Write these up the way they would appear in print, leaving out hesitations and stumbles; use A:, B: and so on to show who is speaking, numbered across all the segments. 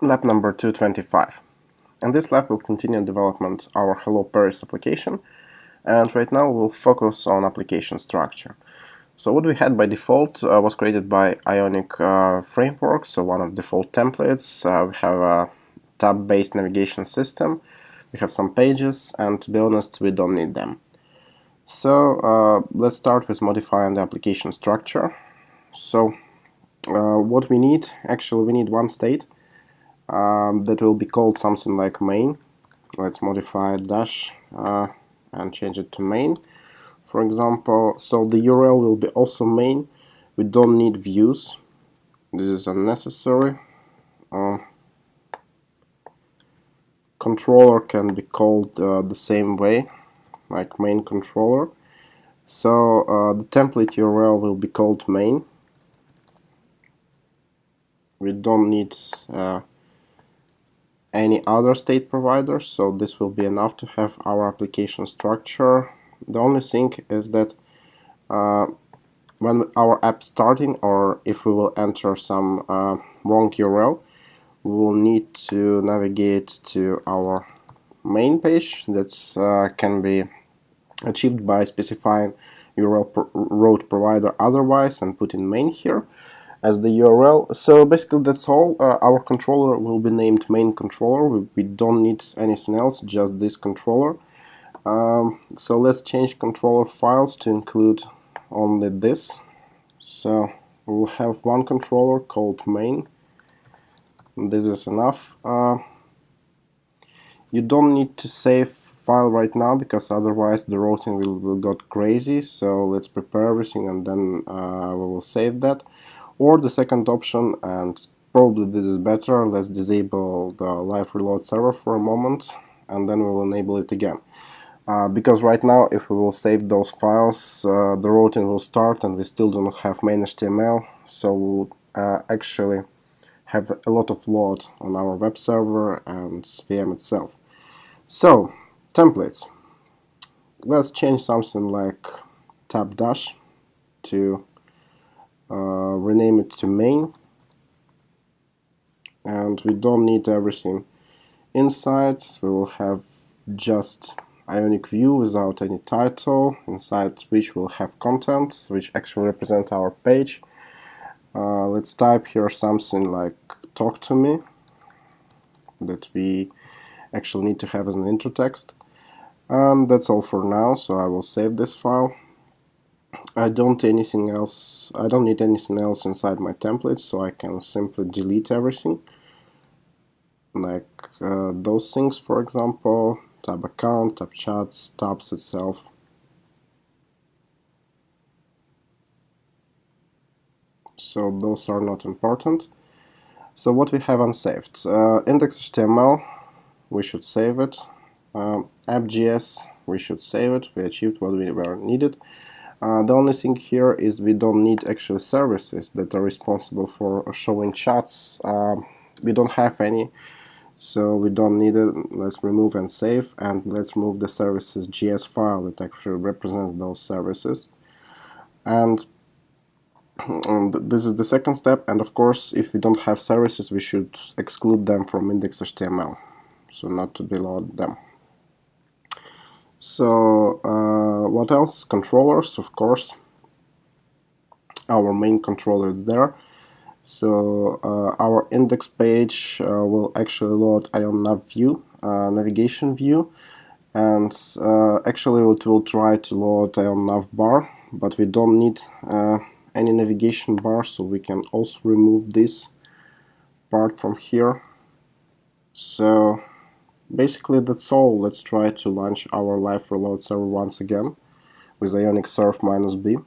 A: lab number 225. In this lab we'll continue development our Hello Paris application, and right now we'll focus on application structure. So what we had by default was created by Ionic framework, so one of default templates. We have a tab-based navigation system, we have some pages, and to be honest we don't need them. So let's start with modifying the application structure. So what we need, actually we need one state that will be called something like main. Let's modify dash and change it to main, for example. So the URL will be also main. We don't need views, this is unnecessary. Controller can be called the same way, like main controller. So the template URL will be called main. We don't need any other state provider, so this will be enough to have our application structure. The only thing is that when our app starting, or if we will enter some wrong URL, we will need to navigate to our main page. That can be achieved by specifying URL route provider otherwise and put in main here as the URL. So basically that's all. Our controller will be named main controller. We don't need anything else, just this controller. So let's change controller files to include only this. So we'll have one controller called main. This is enough. You don't need to save file right now, because otherwise the routing will go crazy. So let's prepare everything and then we will save that. Or the second option, and probably this is better, let's disable the live reload server for a moment and then we will enable it again. Because right now if we will save those files, the routing will start and we still do not have main HTML, so we'll actually have a lot of load on our web server and VM itself. So templates, let's change something like tab dash to rename it to main, and we don't need everything inside. We will have just Ionic view without any title, inside which we'll have contents which actually represent our page. Let's type here something like talk to me, that we actually need to have as an intro text, and that's all for now. So I will save this file. I don't need anything else inside my template, so I can simply delete everything, like those things, for example, tab account, tab chats, tabs itself. So those are not important. So what we have unsaved, index.html, we should save it. app.js, we should save it. We achieved what we were needed. The only thing here is we don't need actual services that are responsible for showing chats. We don't have any, so we don't need it. Let's remove and save, and let's remove the services.js file that actually represents those services. And this is the second step, and of course if we don't have services we should exclude them from index.html, so not to load them. So what else? Controllers, of course. Our main controller is there. So our index page will actually load IonNav view, navigation view, and actually it will try to load IonNav bar, but we don't need any navigation bar, so we can also remove this part from here. So basically that's all. Let's try to launch our live reload server once again with Ionic serve -b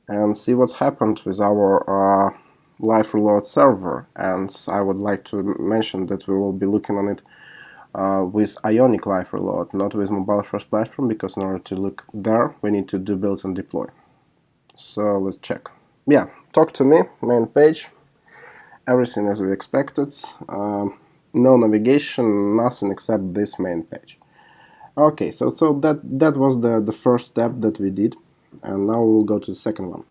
A: and see what's happened with our live reload server. And I would like to mention that we will be looking on it with Ionic live reload, not with MobileFirst Platform, because in order to look there we need to do build and deploy. So let's check. Yeah, talk to me, main page, everything as we expected. No navigation, nothing except this main page. Okay, so that was the first step that we did, and now we'll go to the second one.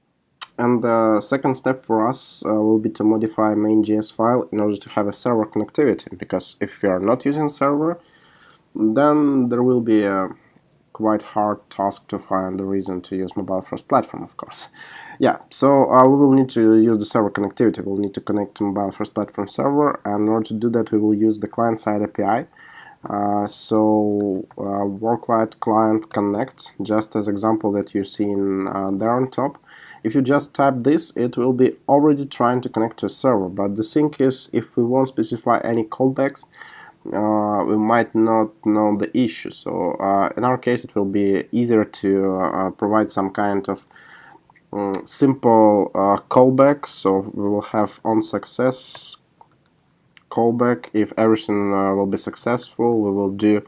A: And the second step for us will be to modify main.js file in order to have a server connectivity, because if we are not using server, then there will be a quite hard task to find the reason to use MobileFirst Platform, of course. Yeah, so we will need to use the server connectivity. We'll need to connect to MobileFirst Platform server, and in order to do that, we will use the client-side API. Worklight client connect, just as example that you see in there on top. If you just type this, it will be already trying to connect to a server. But the thing is, if we won't specify any callbacks, we might not know the issue. So in our case, it will be easier to provide some kind of simple callback. So we will have on success callback. If everything will be successful, we will do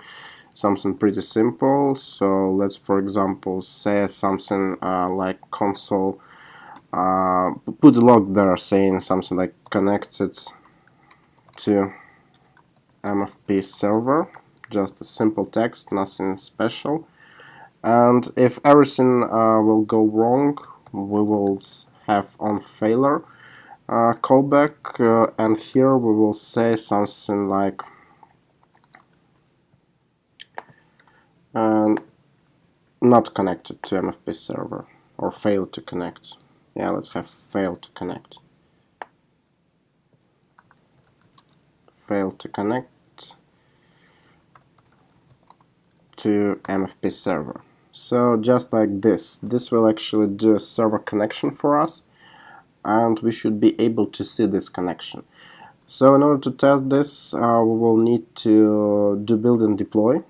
A: something pretty simple. So let's, for example, say something like console, put a log there saying something like connected to MFP server, just a simple text, nothing special. And if everything will go wrong, we will have on failure callback, and here we will say something like not connected to MFP server, or failed to connect. Yeah, let's have failed to connect. Failed to connect to MFP server. So just like this will actually do a server connection for us, and we should be able to see this connection. So in order to test this, we will need to do build and deploy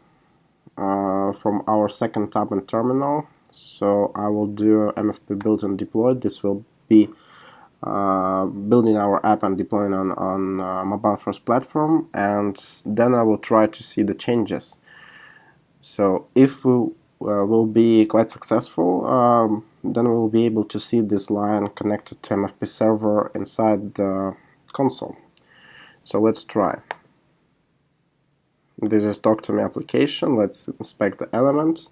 A: from our second tab in terminal. So I will do mfp built and deployed. This will be building our app and deploying on MobileFirst Platform, and then I will try to see the changes. So if we will be quite successful, then we will be able to see this line connected to MFP server inside the console. So let's try. This is talk to me application. Let's inspect the element.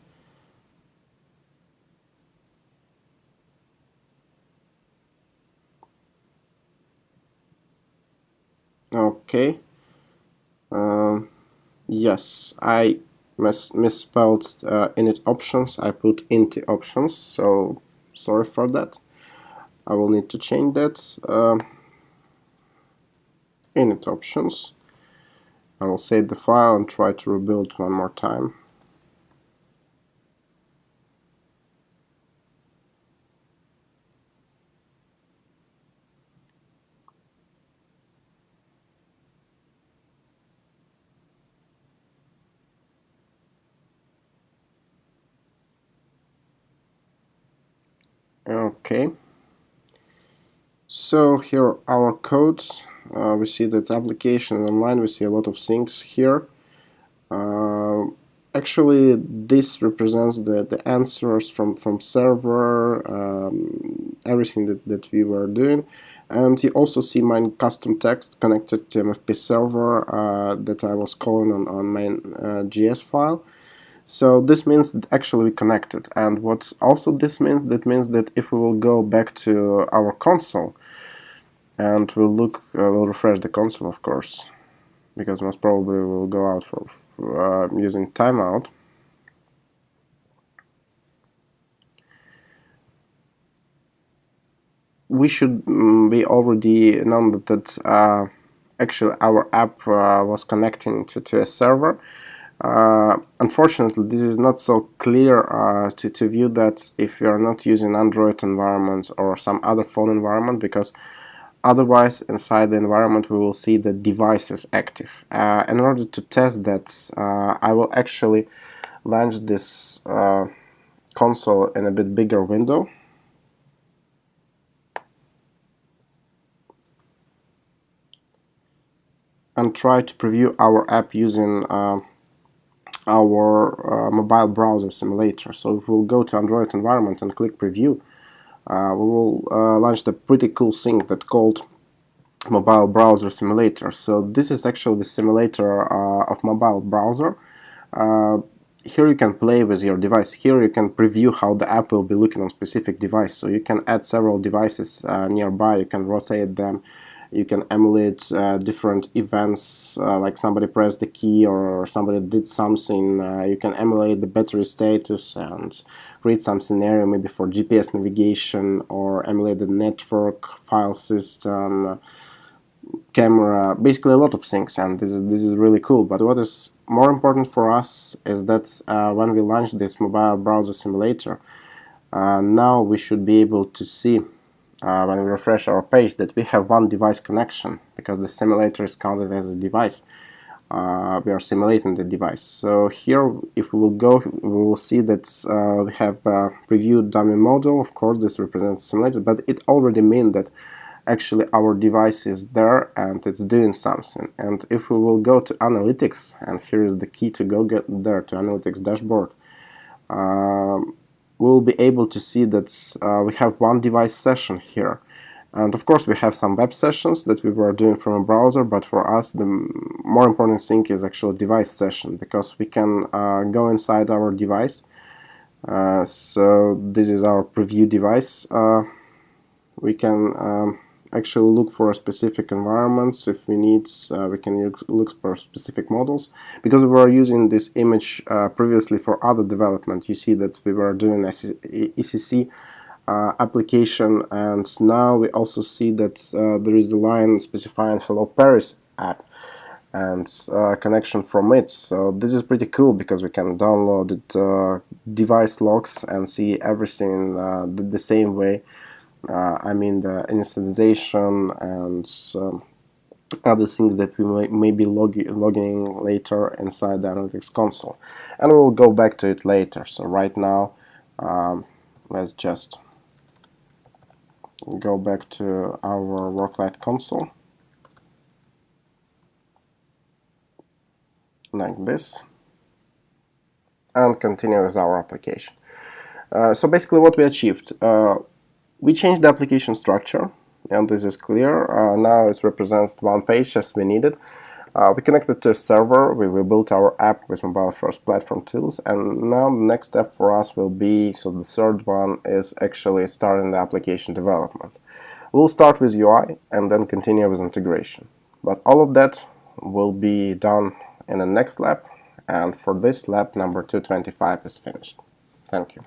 A: Okay. Yes, I misspelled init options. I put int options, so sorry for that. I will need to change that. Init options. I will save the file and try to rebuild one more time. Okay. So here are our codes. We see that application online. We see a lot of things here. Actually, this represents the answers from server, everything that we were doing. And you also see my custom text connected to MFP server that I was calling on main JS file. So this means that actually we connected. And what also this means, that means that if we will go back to our console and we'll refresh the console, of course, because most probably we'll go out for using timeout. We should be already known that actually our app was connecting to a server. Unfortunately, this is not so clear to view that if you are not using Android environment or some other phone environment, because otherwise inside the environment we will see the device is active. In order to test that, I will actually launch this console in a bit bigger window. And try to preview our app using our mobile browser simulator. So if we'll go to Android environment and click preview, we will launch the pretty cool thing that's called mobile browser simulator. So this is actually the simulator of mobile browser. here you can play with your device. Here you can preview how the app will be looking on specific device. So you can add several devices nearby. You can rotate them. You can emulate different events, like somebody pressed the key or somebody did something. You can emulate the battery status and create some scenario maybe for GPS navigation, or emulate the network, file system, camera, basically a lot of things, and this is really cool. But what is more important for us is that when we launch this mobile browser simulator, now we should be able to see when we refresh our page that we have one device connection, because the simulator is counted as a device. We are simulating the device. So here, if we will go, we will see that we have a previewed dummy model. Of course, this represents simulator, but it already means that actually our device is there and it's doing something. And if we will go to analytics, and here is the key to go get there, to analytics dashboard, we'll be able to see that we have one device session here. And of course we have some web sessions that we were doing from a browser, but for us the more important thing is actually device session, because we can go inside our device. So this is our preview device. We can actually look for specific environments. If we need, we can look for specific models. Because we were using this image previously for other development, you see that we were doing ECC application, and now we also see that there is a line specifying Hello Paris app and connection from it. So this is pretty cool, because we can download it, device logs, and see everything the same way. I mean the initialization and other things that we may be logging later inside the analytics console, and we'll go back to it later. So right now, let's just go back to our Worklight console like this, and continue with our application. So basically what we achieved, we changed the application structure, and this is clear. Now it represents one page as we needed. We connected to a server. We built our app with MobileFirst Platform tools, and now the next step for us will be, so the third one is actually starting the application development. We'll start with UI and then continue with integration. But all of that will be done in the next lab, and for this lab number 225 is finished. Thank you.